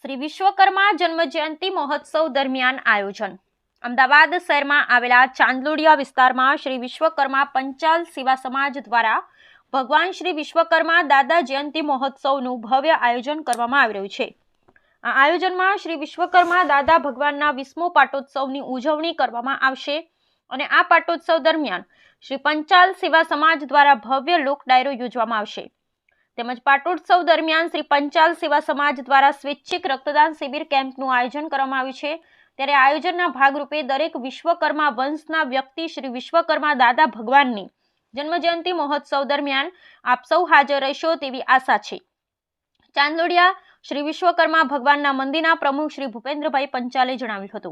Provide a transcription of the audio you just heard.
શ્રી વિશ્વકર્મા જન્મજયંતિ મહોત્સવ દરમિયાન આયોજન અમદાવાદ શહેરમાં આવેલા ચાંદલોડિયા વિસ્તારમાં શ્રી વિશ્વકર્મા પંચાલ સેવા સમાજ દ્વારા ભગવાન શ્રી વિશ્વકર્મા દાદા જયંતિ મહોત્સવનું ભવ્ય આયોજન કરવામાં આવી રહ્યું છે। આ આયોજનમાં શ્રી વિશ્વકર્મા દાદા ભગવાનના 20મો પાટોત્સવની ઉજવણી કરવામાં આવશે અને આ પાટોત્સવ દરમિયાન શ્રી પંચાલ સેવા સમાજ દ્વારા ભવ્ય લોક ડાયરો યોજવામાં આવશે। તેમજ પાટોત્સવ દરમિયાન શ્રી પંચાલ સેવા સમાજ દ્વારા સ્વૈચ્છિક રક્તદાન શિબિર કેમ્પનું આયોજન કરવામાં આવ્યું છે। ત્યારે આયોજનના ભાગરૂપે દરેક વિશ્વકર્મા વંશના વ્યક્તિ શ્રી વિશ્વકર્મા દાદા ભગવાનની જન્મજયંતિ મહોત્સવ દરમિયાન આપ સૌ હાજર રહેશો તેવી આશા છે। ચાંદલોડિયા શ્રી વિશ્વકર્મા ભગવાનના મંદિરના પ્રમુખ શ્રી ભૂપેન્દ્રભાઈ પંચાલે જણાવ્યું હતું।